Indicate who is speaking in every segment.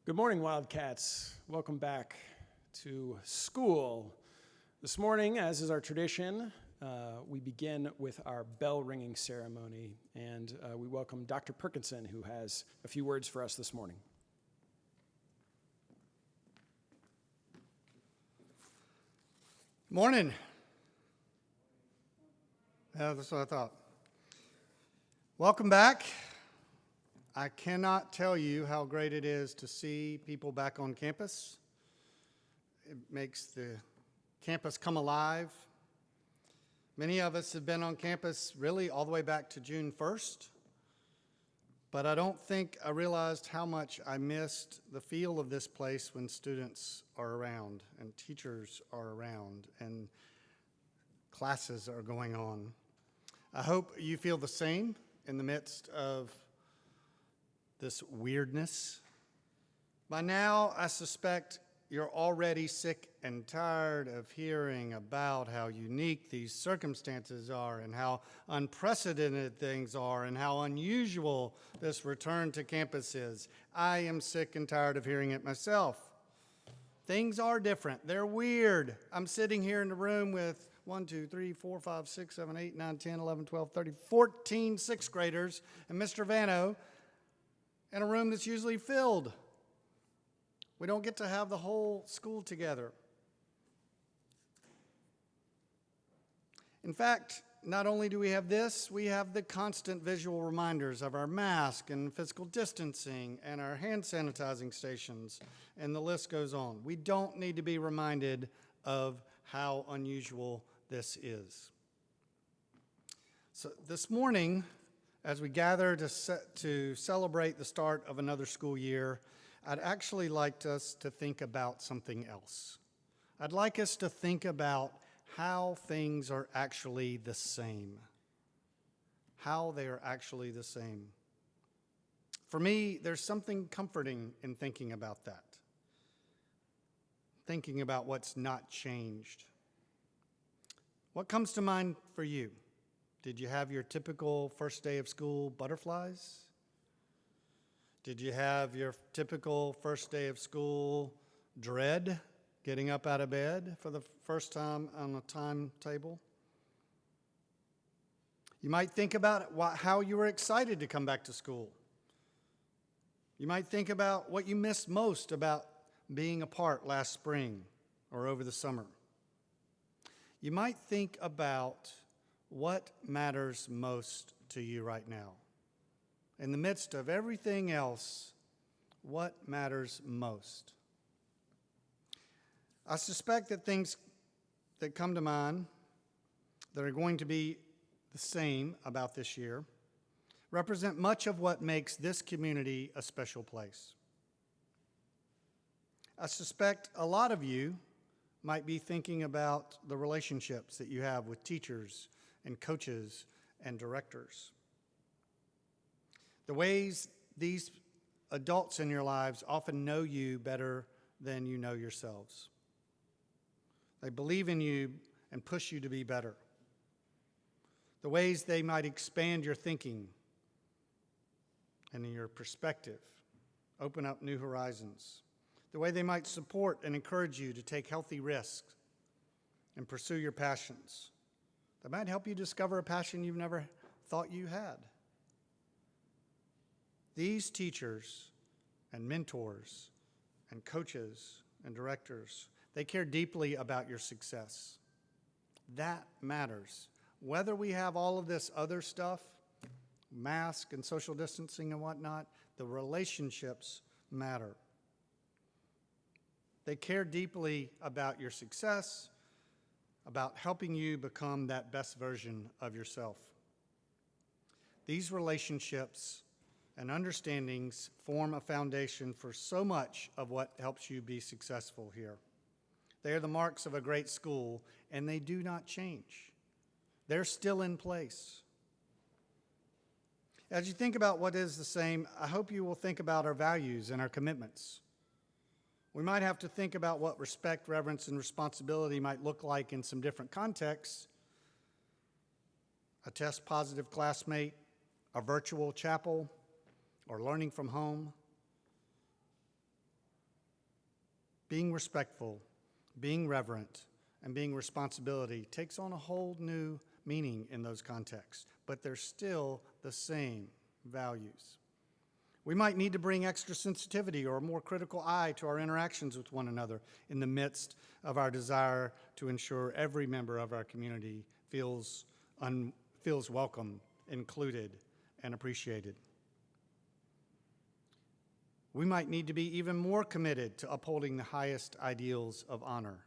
Speaker 1: Good morning, Wildcats. Welcome back to school. This morning, as is our tradition, we begin with our bell ringing ceremony, and we welcome Dr. Perkinson, who has a few words for us this morning.
Speaker 2: Morning. Yeah, that's what I thought. Welcome back. I cannot tell you how great it is to see people back on campus. It makes the campus come alive. Many of us have been on campus really all the way back to June 1st, but I don't think I realized how much I missed the feel of this place when students are around and teachers are around and classes are going on. I hope you feel the same in the midst of this weirdness. By now, I suspect you're already sick and tired of hearing about how unique these circumstances are and how unprecedented things are and how unusual this return to campus is. I am sick and tired of hearing it myself. Things are different. They're weird. I'm sitting here in the room with 1, 2, 3, 4, 5, 6, 7, 8, 9, 10, 11, 12, 13, 14 sixth graders and Mr. Vano in a room that's usually filled. We don't get to have the whole school together. In fact, not only do we have this, we have the constant visual reminders of our mask and physical distancing and our hand sanitizing stations, and the list goes on. We don't need to be reminded of how unusual this is. So this morning, as we gather to celebrate the start of another school year, I'd actually like us to think about something else. I'd like us to think about how things are actually the same. How they are actually the same. For me, there's something comforting in thinking about that. Thinking about what's not changed. What comes to mind for you? Did you have your typical first day of school butterflies? Did you have your typical first day of school dread, getting up out of bed for the first time on a timetable? You might think about how you were excited to come back to school. You might think about what you missed most about being apart last spring or over the summer. You might think about what matters most to you right now. In the midst of everything else, what matters most? I suspect that things that come to mind that are going to be the same about this year represent much of what makes this community a special place. I suspect a lot of you might be thinking about the relationships that you have with teachers and coaches and directors. The ways these adults in your lives often know you better than you know yourselves. They believe in you and push you to be better. The ways they might expand your thinking and your perspective, open up new horizons. The way they might support and encourage you to take healthy risks and pursue your passions. That might help you discover a passion you've never thought you had. These teachers and mentors and coaches and directors, they care deeply about your success. That matters. Whether we have all of this other stuff, mask and social distancing and whatnot, the relationships matter. They care deeply about your success, about helping you become that best version of yourself. These relationships and understandings form a foundation for so much of what helps you be successful here. They are the marks of a great school, and they do not change. They're still in place. As you think about what is the same, I hope you will think about our values and our commitments. We might have to think about what respect, reverence, and responsibility might look like in some different contexts. A test-positive classmate, a virtual chapel, or learning from home. being respectful, being reverent, and being responsibility takes on a whole new meaning in those contexts, but they're still the same values. We might need to bring extra sensitivity or a more critical eye to our interactions with one another in the midst of our desire to ensure every member of our community feels welcome, included, and appreciated. We might need to be even more committed to upholding the highest ideals of honor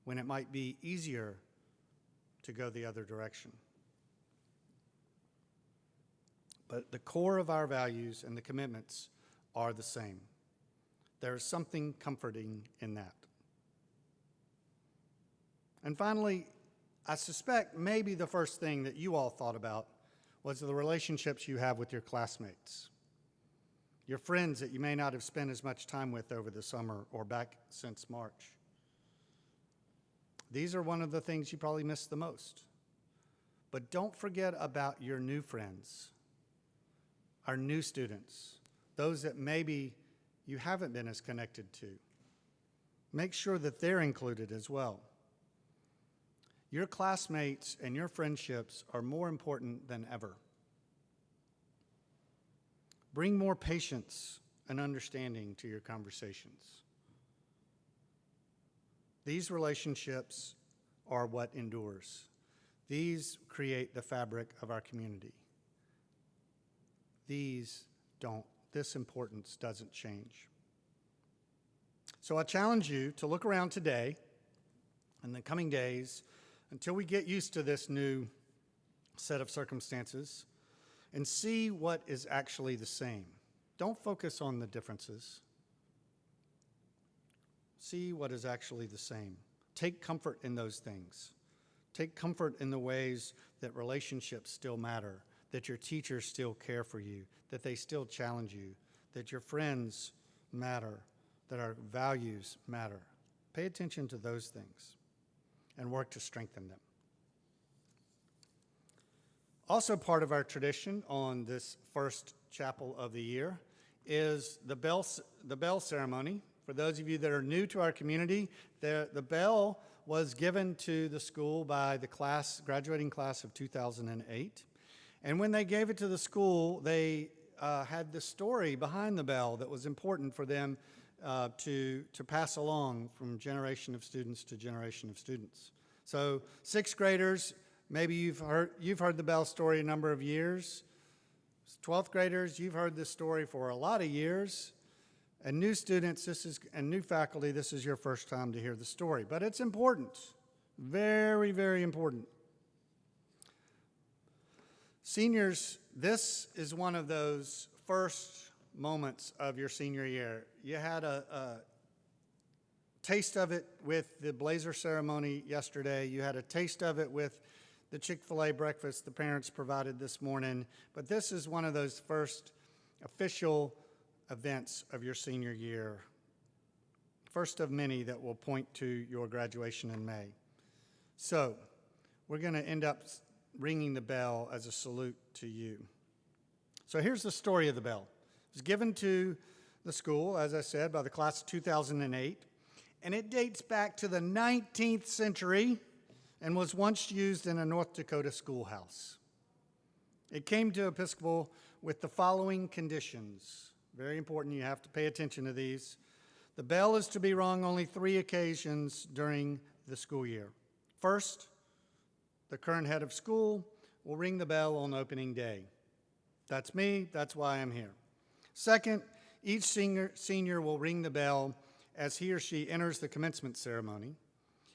Speaker 2: when it might be easier to go the other direction. But the core of our values and the commitments are the same. There is something comforting in that. And finally, I suspect maybe the first thing that you all thought about was the relationships you have with your classmates, your friends that you may not have spent as much time with over the summer or back since March. These are one of the things you probably miss the most. But don't forget about your new friends, our new students, those that maybe you haven't been as connected to. Make sure that they're included as well. Your classmates and your friendships are more important than ever. Bring more patience and understanding to your conversations. These relationships are what endures. These create the fabric of our community. This importance doesn't change. So I challenge you to look around today and the coming days until we get used to this new set of circumstances and see what is actually the same. Don't focus on the differences. See what is actually the same. Take comfort in those things. Take comfort in the ways that relationships still matter, that your teachers still care for you, that they still challenge you, that your friends matter, that our values matter. Pay attention to those things and work to strengthen them. Also part of our tradition on this first chapel of the year is the bell ceremony. For those of you that are new to our community, the bell was given to the school by the graduating class of 2008. And when they gave it to the school, they had the story behind the bell that was important for them to pass along from generation of students to generation of students. So sixth graders, maybe you've heard the bell story a number of years. 12th graders, you've heard this story for a lot of years. And new students, and new faculty, this is your first time to hear the story. But it's important, very, very important. Seniors, this is one of those first moments of your senior year. You had a taste of it with the blazer ceremony yesterday. You had a taste of it with the Chick-fil-A breakfast the parents provided this morning. But this is one of those first official events of your senior year. First of many that will point to your graduation in May. So we're going to end up ringing the bell as a salute to you. So here's the story of the bell. It was given to the school, as I said, by the class of 2008, and it dates back to the 19th century and was once used in a North Dakota schoolhouse. It came to Episcopal with the following conditions. Very important, you have to pay attention to these. The bell is to be rung only 3 occasions during the school year. First, the current head of school will ring the bell on opening day. That's me, that's why I'm here. Second, each senior will ring the bell as he or she enters the commencement ceremony.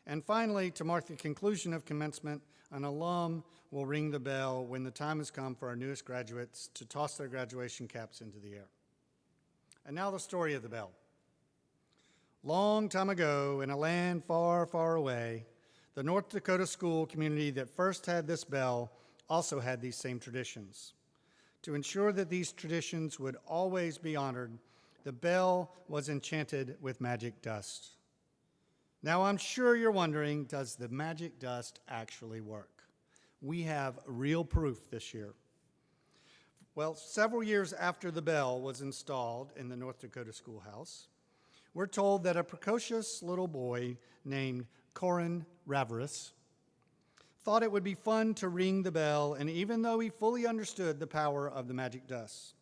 Speaker 2: And finally, to mark the conclusion of commencement, an alum will ring the bell when the time has come for our newest graduates to toss their graduation caps into the air. And now the story of the bell. Long time ago, in a land far, far away, the North Dakota school community that first had this bell also had these same traditions. To ensure that these traditions would always be honored, the bell was enchanted with magic dust. Now, I'm sure you're wondering, does the magic dust actually work? We have real proof this year. Well, several years after the bell was installed in the North Dakota schoolhouse, we're told that a precocious little boy named Corin Ravarus thought it would be fun to ring the bell, and even though he fully understood the power of the magic dust.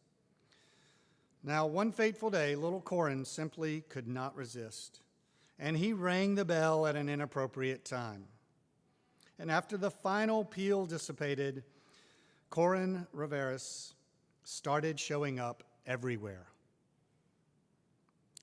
Speaker 2: Now, one fateful day, little Corin simply could not resist, and he rang the bell at an inappropriate time. And after the final peal dissipated, Corin Ravarus started showing up everywhere.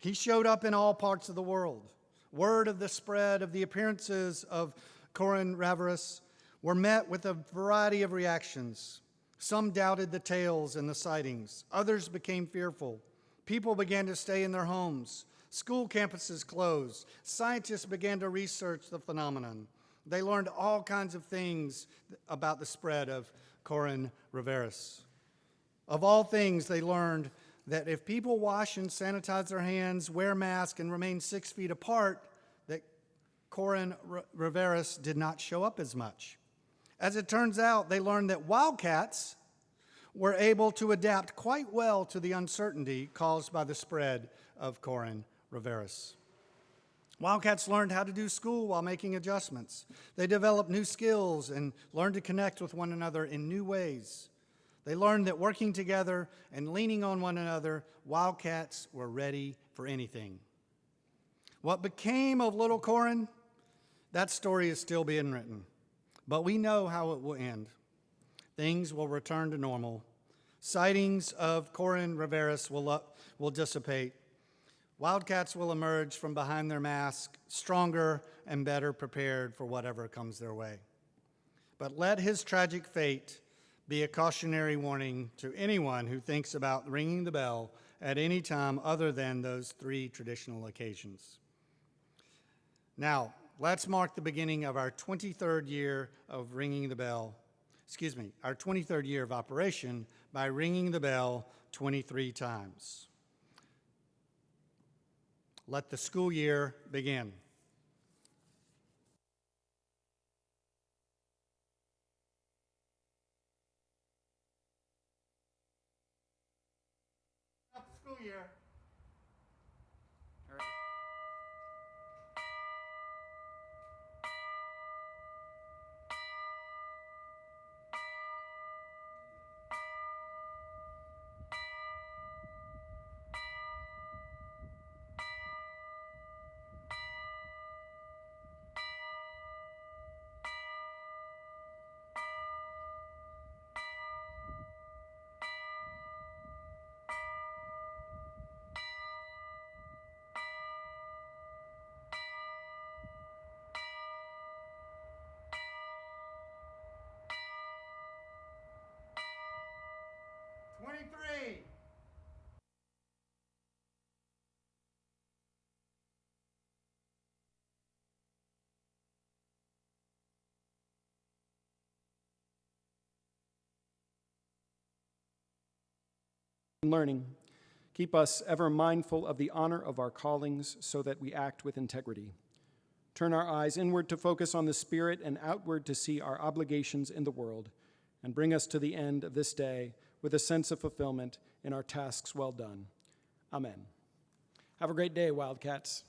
Speaker 2: He showed up in all parts of the world. Word of the spread of the appearances of Corin Ravarus were met with a variety of reactions. Some doubted the tales and the sightings. Others became fearful. People began to stay in their homes. School campuses closed. Scientists began to research the phenomenon. They learned all kinds of things about the spread of Corin Ravarus. Of all things, they learned that if people wash and sanitize their hands, wear masks, and remain 6 feet apart, that Corin Ravarus did not show up as much. As it turns out, they learned that wildcats were able to adapt quite well to the uncertainty caused by the spread of Corin Ravarus. Wildcats learned how to do school while making adjustments. They developed new skills and learned to connect with one another in new ways. They learned that working together and leaning on one another, wildcats were ready for anything. What became of little Corin? That story is still being written. But we know how it will end. Things will return to normal. Sightings of Corin Ravarus will dissipate. Wildcats will emerge from behind their mask, stronger and better prepared for whatever comes their way. But let his tragic fate be a cautionary warning to anyone who thinks about ringing the bell at any time other than those 3 traditional occasions. Now, let's mark the beginning of our 23rd year of ringing the bell, our 23rd year of operation by ringing the bell 23 times. Let the school year begin. School year.
Speaker 1: Learning. Keep us ever mindful of the honor of our callings so that we act with integrity. Turn our eyes inward to focus on the Spirit and outward to see our obligations in the world, and bring us to the end of this day with a sense of fulfillment in our tasks well done. Amen. Have a great day, Wildcats.